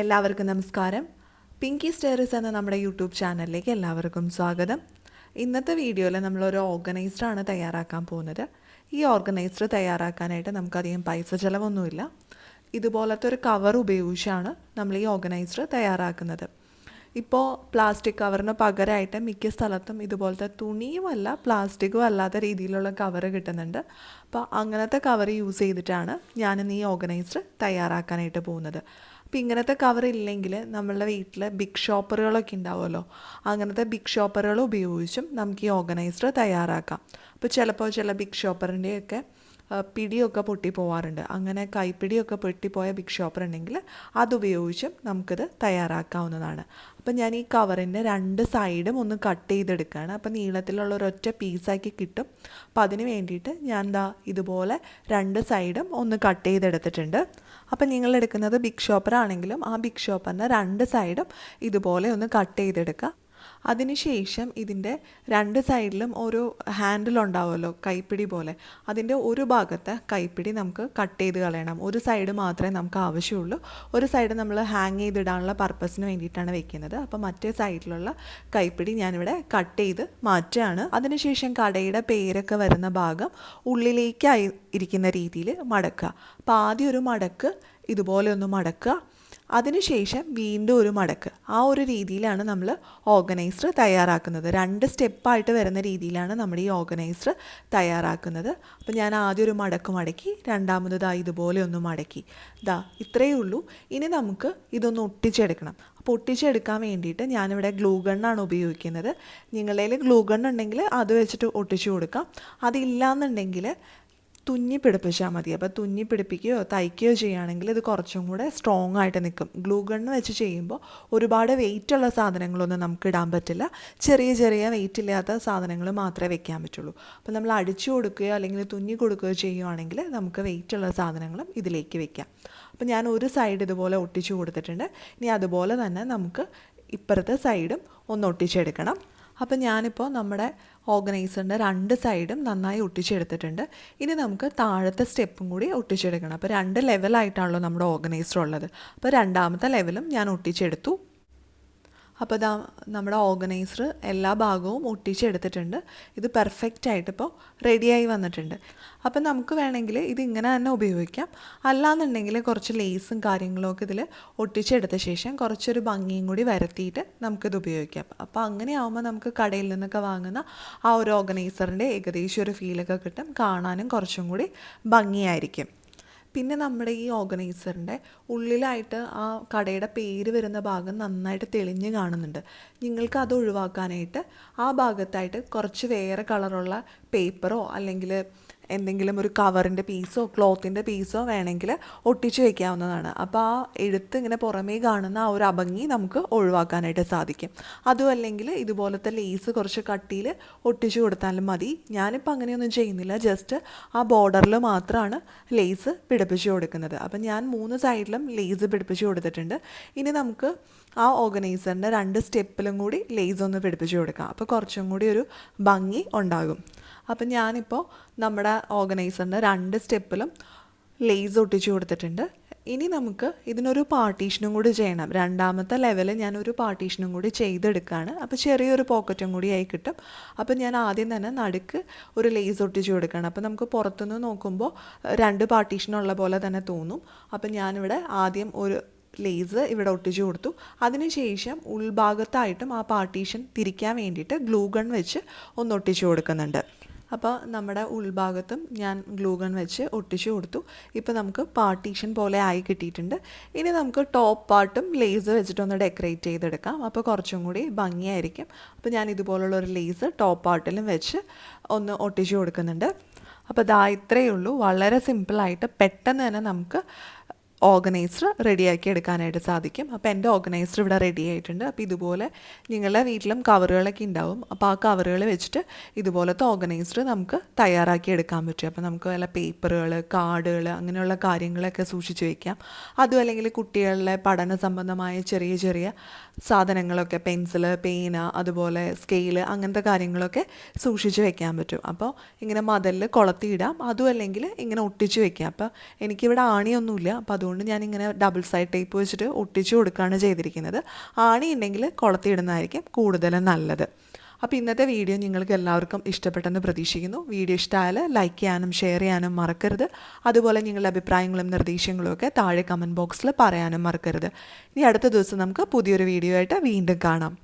എല്ലാവർക്കും നമസ്കാരം. പിങ്കി സ്റ്റേറീസ് എന്ന നമ്മുടെ യൂട്യൂബ് ചാനലിലേക്ക് എല്ലാവർക്കും സ്വാഗതം. ഇന്നത്തെ വീഡിയോയിൽ നമ്മളൊരു ഓർഗനൈസറാണ് തയ്യാറാക്കാൻ പോകുന്നത്. ഈ ഓർഗനൈസർ തയ്യാറാക്കാനായിട്ട് നമുക്കധികം പൈസ ചിലവൊന്നുമില്ല. ഇതുപോലത്തെ ഒരു കവർ ഉപയോഗിച്ചാണ് നമ്മൾ ഈ ഓർഗനൈസർ തയ്യാറാക്കുന്നത്. ഇപ്പോൾ പ്ലാസ്റ്റിക് കവറിന് പകരമായിട്ട് മിക്ക സ്ഥലത്തും ഇതുപോലത്തെ തുണിയുമല്ല പ്ലാസ്റ്റിക്കും അല്ലാത്ത രീതിയിലുള്ള കവർ കിട്ടുന്നുണ്ട്. അപ്പോൾ അങ്ങനത്തെ കവർ യൂസ് ചെയ്തിട്ടാണ് ഞാനിന്ന് ഈ ഓർഗനൈസർ തയ്യാറാക്കാനായിട്ട് പോകുന്നത്. അപ്പോൾ ഇങ്ങനത്തെ കവർ ഇല്ലെങ്കിൽ നമ്മളുടെ വീട്ടിൽ ബിഗ് ഷോപ്പറുകളൊക്കെ ഉണ്ടാവുമല്ലോ, അങ്ങനത്തെ ബിഗ് ഷോപ്പറുകൾ ഉപയോഗിച്ചും നമുക്ക് ഈ ഓർഗനൈസർ തയ്യാറാക്കാം. അപ്പോൾ ചിലപ്പോൾ ചില ബിഗ് ഷോപ്പറിൻ്റെയൊക്കെ പിടിയൊക്കെ പൊട്ടിപ്പോവാറുണ്ട്. അങ്ങനെ കൈപ്പിടിയൊക്കെ പൊട്ടിപ്പോയ ബിഗ് ഷോപ്പർ ഉണ്ടെങ്കിൽ അതുപയോഗിച്ചും നമുക്കിത് തയ്യാറാക്കാവുന്നതാണ്. അപ്പം ഞാൻ ഈ കവറിൻ്റെ രണ്ട് സൈഡും ഒന്ന് കട്ട് ചെയ്തെടുക്കുകയാണ്. അപ്പം നീളത്തിലുള്ള ഒരൊറ്റ പീസാക്കി കിട്ടും. അപ്പം അതിന് വേണ്ടിയിട്ട് ഞാൻ ഇതുപോലെ രണ്ട് സൈഡും ഒന്ന് കട്ട് ചെയ്തെടുത്തിട്ടുണ്ട്. അപ്പം നിങ്ങൾ എടുക്കുന്നത് ബിഗ് ഷോപ്പറാണെങ്കിലും ആ ബിഗ് ഷോപ്പറിൻ്റെ രണ്ട് സൈഡും ഇതുപോലെ ഒന്ന് കട്ട് ചെയ്തെടുക്കുക. അതിനുശേഷം ഇതിൻ്റെ രണ്ട് സൈഡിലും ഒരു ഹാൻഡിലുണ്ടാവുമല്ലോ, കൈപ്പിടി പോലെ, അതിൻ്റെ ഒരു ഭാഗത്തെ കൈപ്പിടി നമുക്ക് കട്ട് ചെയ്ത് കളയണം. ഒരു സൈഡ് മാത്രമേ നമുക്ക് ആവശ്യമുള്ളൂ. ഒരു സൈഡ് നമ്മൾ ഹാങ് ചെയ്തിടാനുള്ള പർപ്പസിന് വേണ്ടിയിട്ടാണ് വെക്കുന്നത്. അപ്പോൾ മറ്റേ സൈഡിലുള്ള കൈപ്പിടി ഞാനിവിടെ കട്ട് ചെയ്ത് മാറ്റുകയാണ്. അതിനുശേഷം കടയുടെ പേരൊക്കെ വരുന്ന ഭാഗം ഉള്ളിലേക്കായി ഇരിക്കുന്ന രീതിയിൽ മടക്കുക. അപ്പോൾ ആദ്യം ഒരു മടക്ക് ഇതുപോലെ ഒന്ന് മടക്കുക, അതിനുശേഷം വീണ്ടും ഒരു മടക്ക്. ആ ഒരു രീതിയിലാണ് നമ്മൾ ഓർഗനൈസർ തയ്യാറാക്കുന്നത്. രണ്ട് സ്റ്റെപ്പായിട്ട് വരുന്ന രീതിയിലാണ് നമ്മുടെ ഈ ഓർഗനൈസർ തയ്യാറാക്കുന്നത്. അപ്പോൾ ഞാൻ ആദ്യം ഒരു മടക്ക് മടക്കി, രണ്ടാമത് ഇതുപോലെ ഒന്ന് മടക്കി. ഇത്രയേ ഉള്ളൂ. ഇനി നമുക്ക് ഇതൊന്ന് ഒട്ടിച്ചെടുക്കണം. അപ്പോൾ ഒട്ടിച്ചെടുക്കാൻ വേണ്ടിയിട്ട് ഞാനിവിടെ ഗ്ലൂ ഗണ്ണാണ് ഉപയോഗിക്കുന്നത്. നിങ്ങളുടെ കയ്യിൽ ഗ്ലൂ ഗൺ ഉണ്ടെങ്കിൽ അത് വെച്ചിട്ട് ഒട്ടിച്ചു കൊടുക്കാം. അതില്ലാന്നുണ്ടെങ്കിൽ തുന്നി പിടിപ്പിച്ചാൽ മതി. അപ്പോൾ തുന്നി പിടിപ്പിക്കുകയോ തയ്ക്കുകയോ ചെയ്യുകയാണെങ്കിൽ ഇത് കുറച്ചും കൂടെ സ്ട്രോങ് ആയിട്ട് നിൽക്കും. ഗ്ലൂ ഗണ്ണ് വെച്ച് ചെയ്യുമ്പോൾ ഒരുപാട് വെയിറ്റുള്ള സാധനങ്ങളൊന്നും നമുക്ക് ഇടാൻ പറ്റില്ല. ചെറിയ ചെറിയ വെയിറ്റ് ഇല്ലാത്ത സാധനങ്ങൾ മാത്രമേ വെക്കാൻ പറ്റുള്ളൂ. അപ്പോൾ നമ്മൾ അടിച്ചു കൊടുക്കുകയോ അല്ലെങ്കിൽ തുന്നി കൊടുക്കുകയോ ചെയ്യുകയാണെങ്കിൽ നമുക്ക് വെയിറ്റുള്ള സാധനങ്ങളും ഇതിലേക്ക് വെക്കാം. അപ്പോൾ ഞാൻ ഒരു സൈഡ് ഇതുപോലെ ഒട്ടിച്ചു കൊടുത്തിട്ടുണ്ട്. ഇനി അതുപോലെ തന്നെ നമുക്ക് ഇപ്പുറത്തെ സൈഡും ഒന്ന് ഒട്ടിച്ചെടുക്കണം. അപ്പം ഞാനിപ്പോൾ നമ്മുടെ ഓർഗനൈസറിൻ്റെ രണ്ട് സൈഡും നന്നായി ഒട്ടിച്ചെടുത്തിട്ടുണ്ട്. ഇനി നമുക്ക് താഴത്തെ സ്റ്റെപ്പും കൂടി ഒട്ടിച്ചെടുക്കണം. അപ്പോൾ രണ്ട് ലെവലായിട്ടാണല്ലോ നമ്മുടെ ഓർഗനൈസർ ഉള്ളത്. അപ്പോൾ രണ്ടാമത്തെ ലെവലും ഞാൻ ഒട്ടിച്ചെടുത്തു. അപ്പോൾ നമ്മുടെ ഓർഗനൈസർ എല്ലാ ഭാഗവും ഒട്ടിച്ചെടുത്തിട്ടുണ്ട്. ഇത് പെർഫെക്റ്റായിട്ട് ഇപ്പോൾ റെഡിയായി വന്നിട്ടുണ്ട്. അപ്പം നമുക്ക് വേണമെങ്കിൽ ഇതിങ്ങനെ തന്നെ ഉപയോഗിക്കാം. അല്ലാന്നുണ്ടെങ്കിൽ കുറച്ച് ലേസും കാര്യങ്ങളൊക്കെ ഇതിൽ ഒട്ടിച്ചെടുത്ത ശേഷം കുറച്ചൊരു ഭംഗിയും കൂടി വരുത്തിയിട്ട് നമുക്കിത് ഉപയോഗിക്കാം. അപ്പോൾ അങ്ങനെ ആകുമ്പോൾ നമുക്ക് കടയിൽ നിന്നൊക്കെ വാങ്ങുന്ന ആ ഒരു ഓർഗനൈസറിൻ്റെ ഏകദേശം ഒരു ഫീലൊക്കെ കിട്ടും. കാണാനും കുറച്ചും കൂടി ഭംഗിയായിരിക്കും. പിന്നെ നമ്മുടെ ഈ ഓർഗനൈസറിൻ്റെ ഉള്ളിലായിട്ട് ആ കടയുടെ പേര് വരുന്ന ഭാഗം നന്നായിട്ട് തെളിഞ്ഞ് കാണുന്നുണ്ട്. നിങ്ങൾക്ക് അത് ഒഴിവാക്കാനായിട്ട് ആ ഭാഗത്തായിട്ട് കുറച്ച് വേറെ കളറുള്ള പേപ്പറോ അല്ലെങ്കിൽ എന്തെങ്കിലും ഒരു കവറിൻ്റെ പീസോ ക്ലോത്തിൻ്റെ പീസോ വേണമെങ്കിൽ ഒട്ടിച്ച് വയ്ക്കാവുന്നതാണ്. അപ്പോൾ ആ എഴുത്ത് ഇങ്ങനെ പുറമേ കാണുന്ന ആ ഒരു അഭംഗി നമുക്ക് ഒഴിവാക്കാനായിട്ട് സാധിക്കും. അതും അല്ലെങ്കിൽ ഇതുപോലത്തെ ലേസ് കുറച്ച് കട്ടിയിൽ ഒട്ടിച്ചു കൊടുത്താലും മതി. ഞാനിപ്പോൾ അങ്ങനെയൊന്നും ചെയ്യുന്നില്ല. ജസ്റ്റ് ആ ബോർഡറിൽ മാത്രമാണ് ലേസ് പിടിപ്പിച്ച് കൊടുക്കുന്നത്. അപ്പം ഞാൻ 3 സൈഡിലും ലേസ് പിടിപ്പിച്ച് കൊടുത്തിട്ടുണ്ട്. ഇനി നമുക്ക് ആ ഓർഗനൈസറിൻ്റെ രണ്ട് സ്റ്റെപ്പിലും കൂടി ലേസ് ഒന്ന് പിടിപ്പിച്ച് കൊടുക്കാം. അപ്പോൾ കുറച്ചും കൂടി ഒരു ഭംഗി ഉണ്ടാകും. അപ്പം ഞാനിപ്പോൾ നമ്മുടെ ഓർഗനൈസറിൻ്റെ രണ്ട് സ്റ്റെപ്പിലും ലേസ് ഒട്ടിച്ചു കൊടുത്തിട്ടുണ്ട്. ഇനി നമുക്ക് ഇതിനൊരു പാർട്ടീഷനും കൂടി ചെയ്യണം. രണ്ടാമത്തെ ലെവലിൽ ഞാനൊരു പാർട്ടീഷനും കൂടി ചെയ്തെടുക്കുകയാണ്. അപ്പോൾ ചെറിയൊരു പോക്കറ്റും കൂടി ആയി കിട്ടും. അപ്പോൾ ഞാൻ ആദ്യം തന്നെ നടുക്ക് ഒരു ലേസ് ഒട്ടിച്ചു കൊടുക്കുകയാണ്. അപ്പോൾ നമുക്ക് പുറത്തുനിന്ന് നോക്കുമ്പോൾ രണ്ട് പാർട്ടീഷനുള്ള പോലെ തന്നെ തോന്നും. അപ്പോൾ ഞാനിവിടെ ആദ്യം ഒരു ലേസ് ഇവിടെ ഒട്ടിച്ചു കൊടുത്തു. അതിനുശേഷം ഉൾഭാഗത്തായിട്ടും ആ പാർട്ടീഷൻ തിരിക്കാൻ വേണ്ടിയിട്ട് ഗ്ലൂ ഗൺ വെച്ച് ഒന്ന് ഒട്ടിച്ചു കൊടുക്കുന്നുണ്ട്. അപ്പോൾ നമ്മുടെ ഉൾഭാഗത്തും ഞാൻ ഗ്ലൂ ഗൺ വെച്ച് ഒട്ടിച്ചു കൊടുത്തു. ഇപ്പോൾ നമുക്ക് പാർട്ടീഷൻ പോലെ ആയി കിട്ടിയിട്ടുണ്ട്. ഇനി നമുക്ക് ടോപ്പ് പാർട്ടും ലേസ് വെച്ചിട്ടൊന്ന് ഡെക്കറേറ്റ് ചെയ്തെടുക്കാം. അപ്പോൾ കുറച്ചും കൂടി ഭംഗിയായിരിക്കും. അപ്പോൾ ഞാൻ ഇതുപോലുള്ളൊരു ലേസ് ടോപ്പ് പാർട്ടിലും വെച്ച് ഒന്ന് ഒട്ടിച്ചു കൊടുക്കുന്നുണ്ട്. അപ്പോൾ ഇത്രയേ ഉള്ളൂ. വളരെ സിമ്പിളായിട്ട് പെട്ടെന്ന് തന്നെ നമുക്ക് ഓർഗനൈസർ റെഡിയാക്കി എടുക്കാനായിട്ട് സാധിക്കും. അപ്പോൾ എൻ്റെ ഓർഗനൈസർ ഇവിടെ റെഡി ആയിട്ടുണ്ട്. അപ്പോൾ ഇതുപോലെ നിങ്ങളുടെ വീട്ടിലും കവറുകളൊക്കെ ഉണ്ടാവും. അപ്പോൾ ആ കവറുകൾ വെച്ചിട്ട് ഇതുപോലത്തെ ഓർഗനൈസർ നമുക്ക് തയ്യാറാക്കി എടുക്കാൻ പറ്റും. അപ്പോൾ നമുക്ക് വല്ല പേപ്പറുകൾ, കാർഡുകൾ, അങ്ങനെയുള്ള കാര്യങ്ങളൊക്കെ സൂക്ഷിച്ച് വയ്ക്കാം. അതും അല്ലെങ്കിൽ കുട്ടികളുടെ പഠന സംബന്ധമായ ചെറിയ ചെറിയ സാധനങ്ങളൊക്കെ, പെൻസില്, പേന, അതുപോലെ സ്കെയില്, അങ്ങനത്തെ കാര്യങ്ങളൊക്കെ സൂക്ഷിച്ച് വെക്കാൻ പറ്റും. അപ്പോൾ ഇങ്ങനെ മതിലിൽ കൊളത്തിയിടാം. അതും അല്ലെങ്കിൽ ഇങ്ങനെ ഒട്ടിച്ച് വെക്കാം. അപ്പോൾ എനിക്കിവിടെ ആണിയൊന്നുമില്ല. അപ്പോൾ അതുകൊണ്ട് ആയതുകൊണ്ട് ഞാനിങ്ങനെ ഡബിൾ സൈഡ് ടേപ്പ് വെച്ചിട്ട് ഒട്ടിച്ചു കൊടുക്കുകയാണ് ചെയ്തിരിക്കുന്നത്. ആണി ഉണ്ടെങ്കിൽ കൊളുത്തിയിടുന്നതായിരിക്കും കൂടുതലും നല്ലത്. അപ്പോൾ ഇന്നത്തെ വീഡിയോ നിങ്ങൾക്ക് എല്ലാവർക്കും ഇഷ്ടപ്പെട്ടെന്ന് പ്രതീക്ഷിക്കുന്നു. വീഡിയോ ഇഷ്ടമായാൽ ലൈക്ക് ചെയ്യാനും ഷെയർ ചെയ്യാനും മറക്കരുത്. അതുപോലെ നിങ്ങളുടെ അഭിപ്രായങ്ങളും നിർദ്ദേശങ്ങളും ഒക്കെ താഴെ കമൻറ്റ് ബോക്സിൽ പറയാനും മറക്കരുത്. ഇനി അടുത്ത ദിവസം നമുക്ക് പുതിയൊരു വീഡിയോ ആയിട്ട് വീണ്ടും കാണാം.